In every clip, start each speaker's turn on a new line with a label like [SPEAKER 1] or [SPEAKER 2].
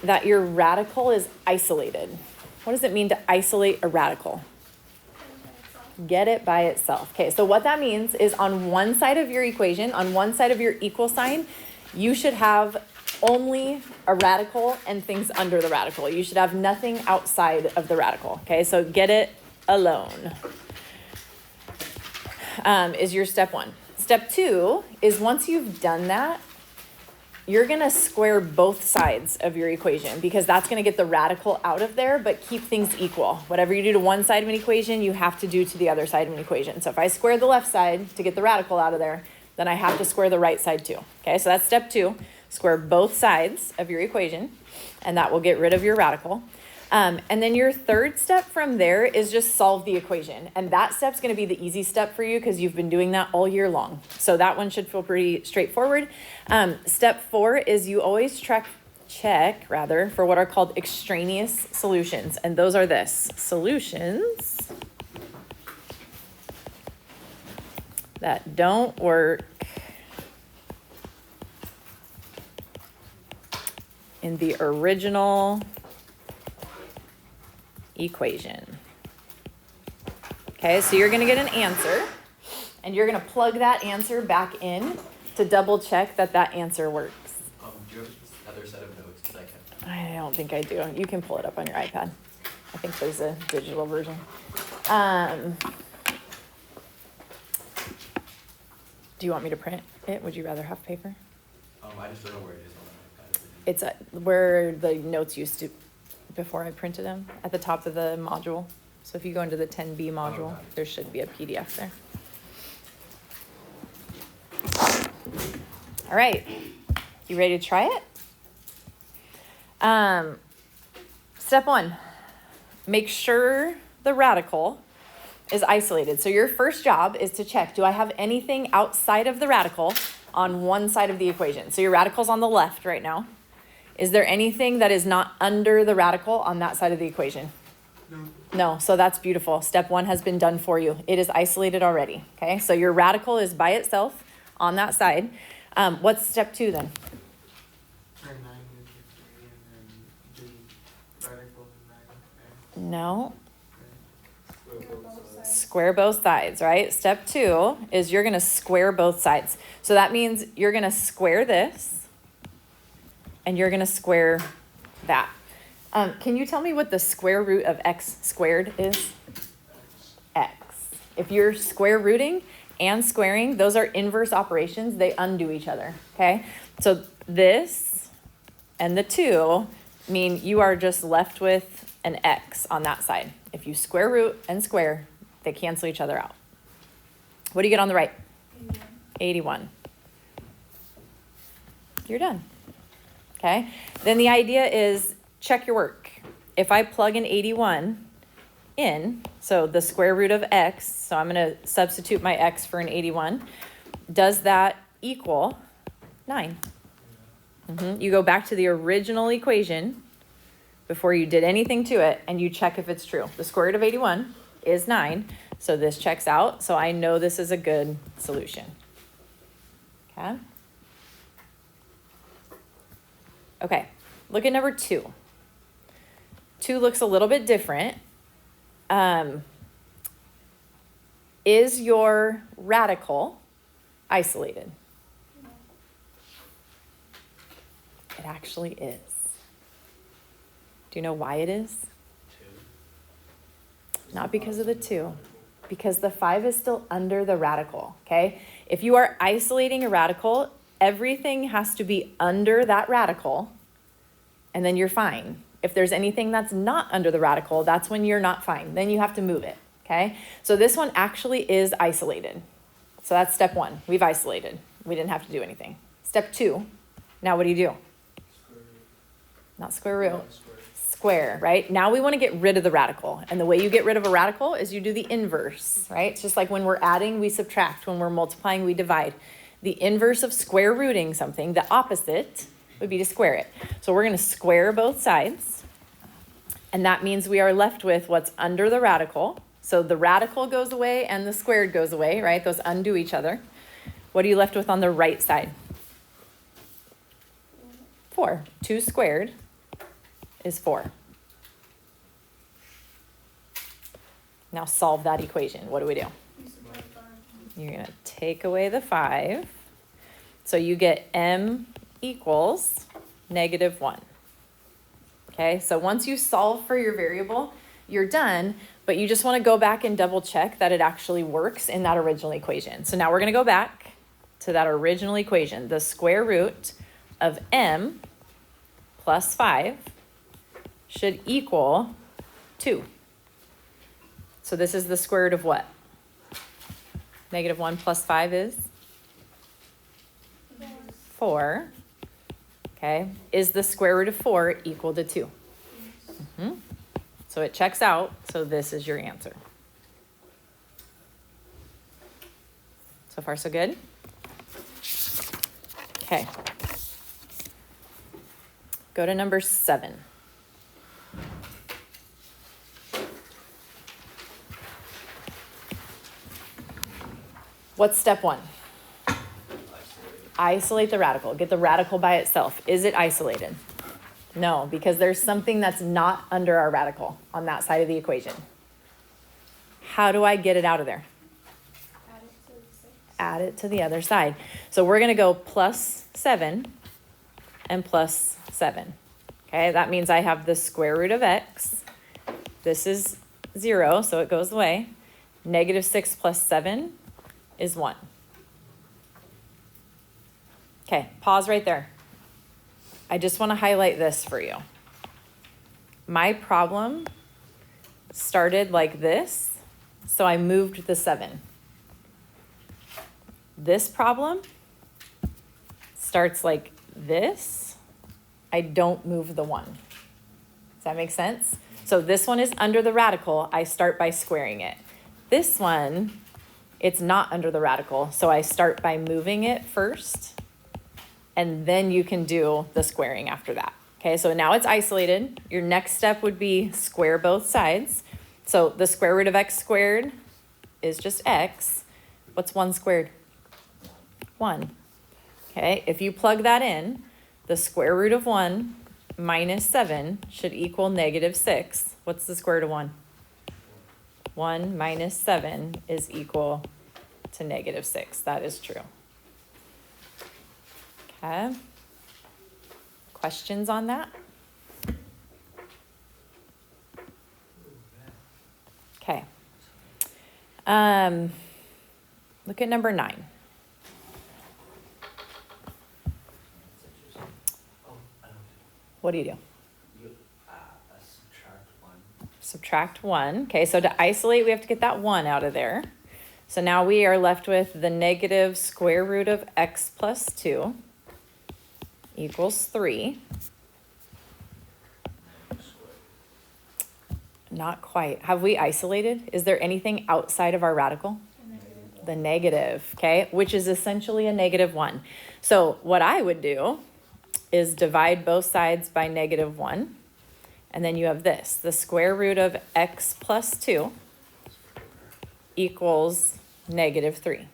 [SPEAKER 1] that your radical is isolated. What does it mean to isolate a radical? Get it by itself. Okay, so what that means is on one side of your equation, on one side of your equal sign, you should have only a radical and things under the radical. You should have nothing outside of the radical. Okay, so get it alone is your step one. Step two is once you've done that, you're going to square both sides of your equation because that's going to get the radical out of there, but keep things equal. Whatever you do to one side of an equation, you have to do to the other side of an equation. So if I square the left side to get the radical out of there, then I have to square the right side too. Okay, so that's step two. Square both sides of your equation, and that will get rid of your radical. And then your third step from there is just solve the equation. And that step's going to be the easy step for you because you've been doing that all year long. So that one should feel pretty straightforward. Step 4 is you always check for what are called extraneous solutions. And those are this: solutions that don't work in the original equation. Okay, so you're going to get an answer, and you're going to plug that answer back in to double check that that answer works.
[SPEAKER 2] Do you have another set of notes? Because
[SPEAKER 1] I don't think I do. You can pull it up on your iPad. I think there's a digital version. Do you want me to print it? Would you rather have paper?
[SPEAKER 2] I just don't know where it is on the iPad.
[SPEAKER 1] It's where the notes used to, before I printed them, at the top of the module. So if you go into the 10B module, there should be a PDF there. All right, you ready to try it? Step 1, make sure the radical is isolated. So your first job is to check, do I have anything outside of the radical on one side of the equation? So your radical's on the left right now. Is there anything that is not under the radical on that side of the equation? No, so that's beautiful. Step 1 has been done for you. It is isolated already, okay? So your radical is by itself on that side. What's step 2 then? No. Square both sides, right? Step 2 is you're going to square both sides. So that means you're going to square this, and you're going to square that. Can you tell me what the square root of x squared is? X. If you're square rooting and squaring, those are inverse operations. They undo each other, okay? So this and the 2 mean you are just left with an x on that side. If you square root and square, they cancel each other out. What do you get on the right? 81. You're done. Okay? Then the idea is check your work. If I plug an 81 in, so the square root of x, so I'm going to substitute my x for an 81, does that equal 9? You go back to the original equation before you did anything to it, and you check if it's true. The square root of 81 is 9, so this checks out, so I know this is a good solution. Okay? Okay, look at number 2. 2 looks a little bit different. Is your radical isolated? It actually is. Do you know why it is?
[SPEAKER 2] 2.
[SPEAKER 1] Not because of the 2. Because the 5 is still under the radical, okay? If you are isolating a radical, everything has to be under that radical, and then you're fine. If there's anything that's not under the radical, that's when you're not fine. Then you have to move it, okay? So this one actually is isolated. So that's step 1. We've isolated. We didn't have to do anything. Step 2, now what do you do? Not square root. Square, right? Now we want to get rid of the radical. And the way you get rid of a radical is you do the inverse, right? It's just like when we're adding, we subtract. When we're multiplying, we divide. The inverse of square rooting something, the opposite, would be to square it. So we're going to square both sides. And that means we are left with what's under the radical. So the radical goes away and the squared goes away, right? Those undo each other. What are you left with on the right side? 4. 2 squared is 4. Now solve that equation. What do we do? You're going to take away the 5. So you get m equals -1. Okay, so once you solve for your variable, you're done, but you just want to go back and double check that it actually works in that original equation. So now we're going to go back to that original equation. The square root of m plus 5 should equal 2. So this is the square root of what? -1 plus 5 is 4. Okay, is the square root of 4 equal to 2? So it checks out, so this is your answer. So far, so good? Okay. Go to number 7. What's step 1? Isolate the radical. Get the radical by itself. Is it isolated? No, because there's something that's not under our radical on that side of the equation. How do I get it out of there? Add it to the other side. So we're going to go plus 7 and plus 7. Okay, that means I have the square root of x. This is 0, so it goes away. -6 plus 7 is 1. Okay, pause right there. I just want to highlight this for you. My problem started like this, so I moved the 7. This problem starts like this. I don't move the 1. Does that make sense? So this one is under the radical. I start by squaring it. This one, it's not under the radical, so I start by moving it first, and then you can do the squaring after that. Okay, so now it's isolated. Your next step would be square both sides. So the square root of x squared is just x. What's 1 squared? 1. Okay, if you plug that in, the square root of 1 minus 7 should equal -6. What's the square root of 1? 1 minus 7 is equal to -6. That is true. Okay. Questions on that? Okay. Look at number 9. What do you do? Subtract 1. Okay, so to isolate, we have to get that 1 out of there. So now we are left with the negative square root of x plus 2 equals 3. Not quite. Have we isolated? Is there anything outside of our radical? The negative, okay, which is essentially a -1. So what I would do is divide both sides by -1. And then you have this, the square root of x plus 2 equals -3.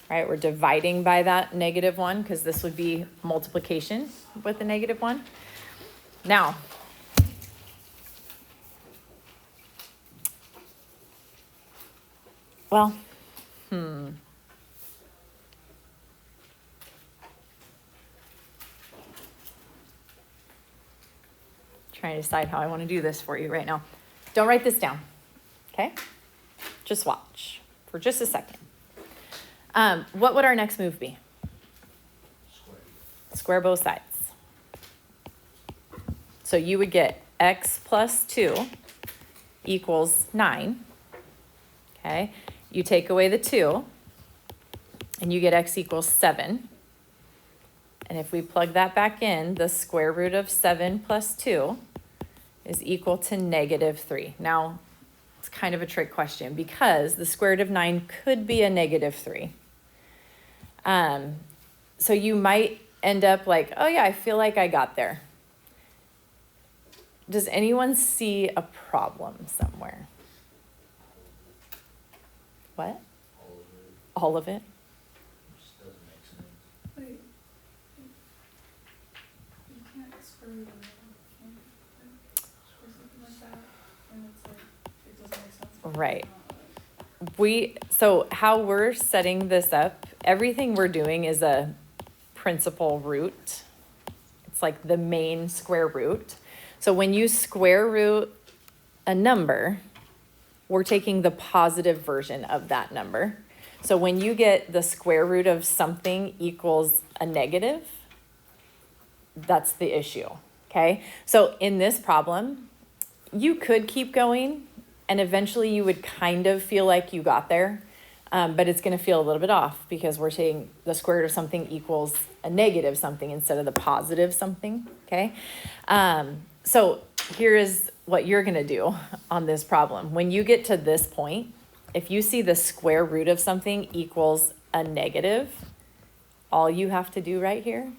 [SPEAKER 1] Right, we're dividing by that -1 because this would be multiplication with the -1. Now, well, trying to decide how I want to do this for you right now. Don't write this down, okay? Just watch for just a second. What would our next move be? Square both sides. So you would get x plus 2 equals 9, okay? You take away the 2, and you get x equals 7. And if we plug that back in, the square root of 7 plus 2 is equal to -3. Now, it's kind of a trick question because the square root of 9 could be a -3. So you might end up like, oh yeah, I feel like I got there. Does anyone see a problem somewhere? What? All of it?
[SPEAKER 3] Just doesn't make sense.
[SPEAKER 4] Wait. You can't square root of it, can like that, and it's like, it doesn't make sense. because
[SPEAKER 1] Right.
[SPEAKER 4] it's not, like-
[SPEAKER 1] So how we're setting this up, everything we're doing is a principal root. It's like the main square root. So when you square root a number, we're taking the positive version of that number. So when you get the square root of something equals a negative, that's the issue, okay? So in this problem, you could keep going and eventually you would kind of feel like you got there, but it's gonna feel a little bit off because we're saying the square root of something equals a negative something instead of the positive something, okay? So here is what you're gonna do on this problem. When you get to this point, if you see the square root of something equals a negative, all you have to do right here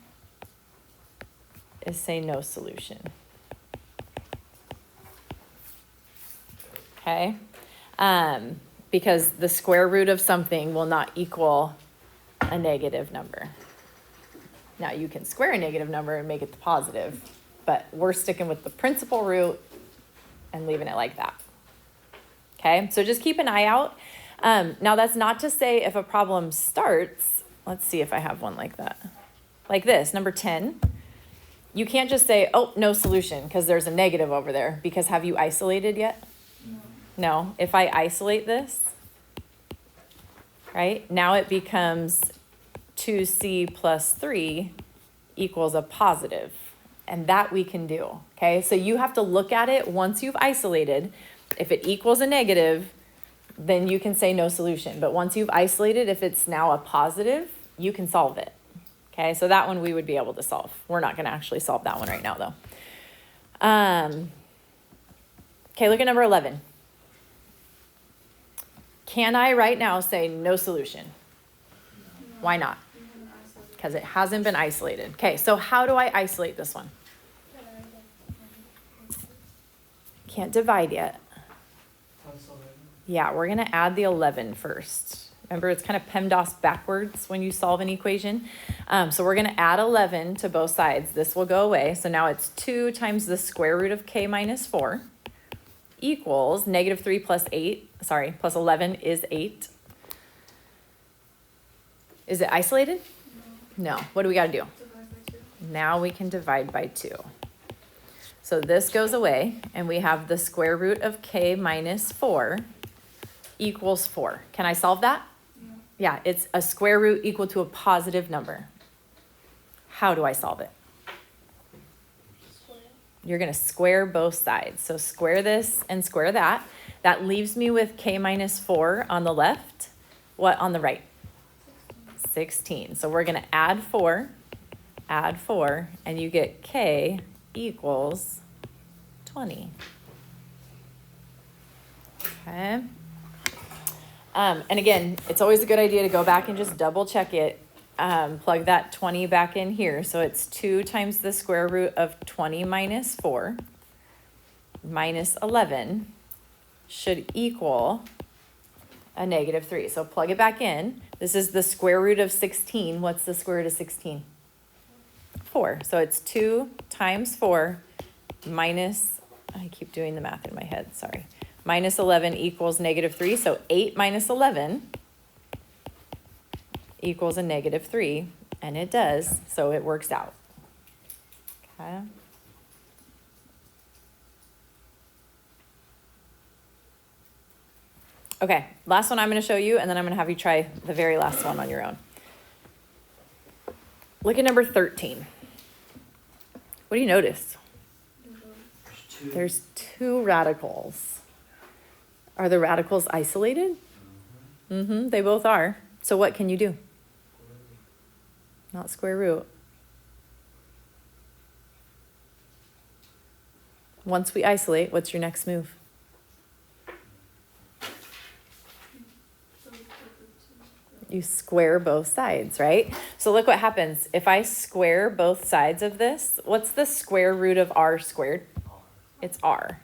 [SPEAKER 1] is say no solution. Okay? Because the square root of something will not equal a negative number. Now you can square a negative number and make it the positive, but we're sticking with the principal root and leaving it like that. Okay, so just keep an eye out. Now that's not to say if a problem starts, let's see if I have one like that. Like this, number 10. You can't just say, oh, no solution, because there's a negative over there, because have you isolated yet? No, if I isolate this, right, now it becomes 2c plus 3 equals a positive, and that we can do, okay? So you have to look at it once you've isolated. If it equals a negative, then you can say no solution. But once you've isolated, if it's now a positive, you can solve it. Okay, so that one we would be able to solve. We're not going to actually solve that one right now, though. Okay, look at number 11. Can I right now say no solution? Why not?
[SPEAKER 4] You haven't isolated.
[SPEAKER 1] Because it hasn't been isolated. Okay, so how do I isolate this one? Can't divide yet. Yeah, we're going to add the 11 first. Remember, it's kind of PEMDAS backwards when you solve an equation. So we're going to add 11 to both sides. This will go away. So now it's 2 times the square root of k minus 4 equals negative 3 plus 8. Sorry, plus 11 is 8. Is it isolated? No. What do we got to do?
[SPEAKER 4] Divide by 2.
[SPEAKER 1] Now we can divide by 2. So this goes away, and we have the square root of k minus 4 equals 4. Can I solve that?
[SPEAKER 4] No.
[SPEAKER 1] Yeah, it's a square root equal to a positive number. How do I solve it?
[SPEAKER 4] Square.
[SPEAKER 1] You're going to square both sides. So square this and square that. That leaves me with k minus 4 on the left. What on the right? 16. So we're going to add 4, and you get k equals 20. Okay. And again, it's always a good idea to go back and just double check it. Plug that 20 back in here. So it's 2 times the square root of 20 minus 4 minus 11 should equal a negative 3. So plug it back in. This is the square root of 16. What's the square root of 16? 4. So it's 2 times 4 minus, I keep doing the math in my head, sorry. Minus 11 equals negative 3. So 8 minus 11 equals a negative 3. And it does, so it works out. Okay. Okay, last one I'm going to show you, and then I'm going to have you try the very last one on your own. Look at number 13. What do you notice? There's 2 radicals. Are the radicals isolated? Mm-hmm, they both are. So what can you do? Not square root. Once we isolate, what's your next move? You square both sides, right? So look what happens. If I square both sides of this, what's the square root of r squared? It's r.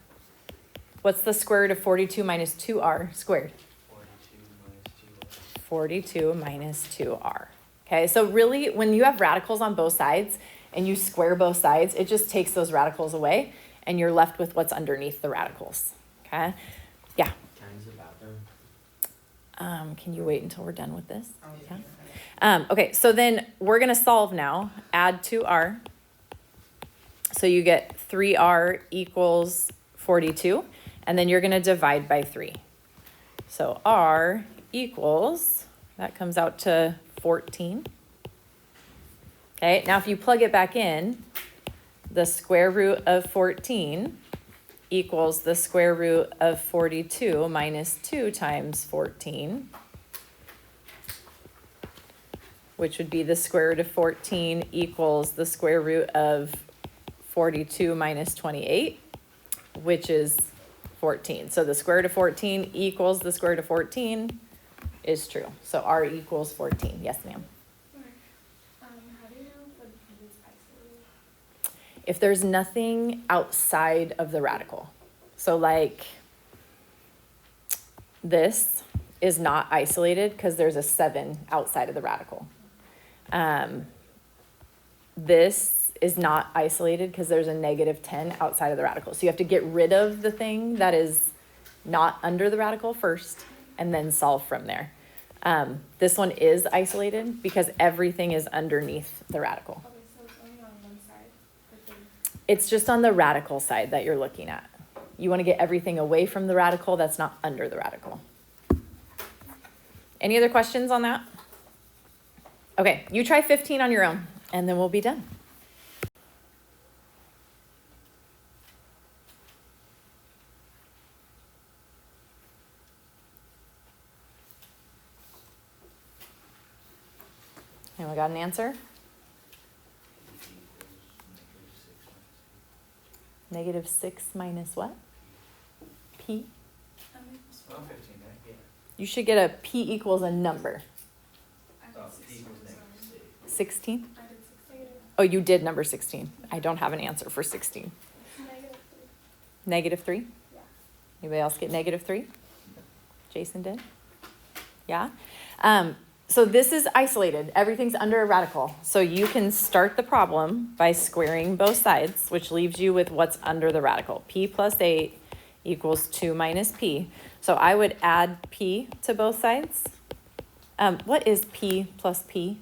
[SPEAKER 1] What's the square root of 42 minus 2r squared? 42 minus 2r. Okay, so really, when you have radicals on both sides and you square both sides, it just takes those radicals away and you're left with what's underneath the radicals, okay? Yeah,
[SPEAKER 2] Can I use the bathroom?
[SPEAKER 1] can you wait until we're done with this? Yeah. Okay, so then we're gonna solve now, add 2r. So you get 3r equals 42, and then you're gonna divide by 3. So r equals, that comes out to 14. Okay, now if you plug it back in, the square root of 14 equals the square root of 42 minus 2 times 14, which would be the square root of 14 equals the square root of 42 minus 28, which is 14. So the square root of 14 equals the square root of 14 is true. So r equals 14. Yes, ma'am.
[SPEAKER 4] How do you know if the P is isolated?
[SPEAKER 1] If there's nothing outside of the radical. So like this is not isolated because there's a 7 outside of the radical. This is not isolated because there's a negative 10 outside of the radical. So you have to get rid of the thing that is not under the radical first and then solve from there. This one is isolated because everything is underneath the radical.
[SPEAKER 4] Okay, so it's only on one side. The thing.
[SPEAKER 1] It's just on the radical side that you're looking at. You want to get everything away from the radical that's not under the radical. Any other questions on that? Okay, you try 15 on your own, and then we'll be done. Anyone got an answer? -6 minus what? P?
[SPEAKER 3] Oh, 15, right? Yeah.
[SPEAKER 1] You should get a P equals a number.
[SPEAKER 4] I
[SPEAKER 3] Oh,
[SPEAKER 4] did
[SPEAKER 3] P
[SPEAKER 4] 16,
[SPEAKER 3] equals
[SPEAKER 4] sorry.
[SPEAKER 3] -6.
[SPEAKER 1] 16?
[SPEAKER 4] I did 16.
[SPEAKER 1] Oh, you did number 16. I don't have an answer for 16.
[SPEAKER 4] -3.
[SPEAKER 1] -3?
[SPEAKER 4] Yeah.
[SPEAKER 1] Anybody else get -3? Jason did? Yeah? So this is isolated. Everything's under a radical. So you can start the problem by squaring both sides, which leaves you with what's under the radical. P plus 8 equals 2 minus P. So I would add P to both sides. What is P plus P?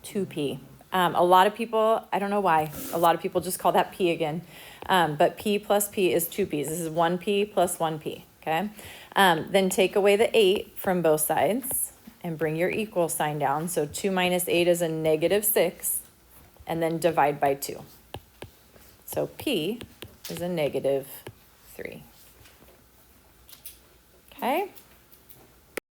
[SPEAKER 1] 2P. A lot of people, I don't know why, a lot of people just call that P again. But P plus P is 2P's. This is 1P plus 1P, okay? Then take away the 8 from both sides and bring your equal sign down. So 2 minus 8 is a -6, and then divide by 2. So P is a -3. Okay?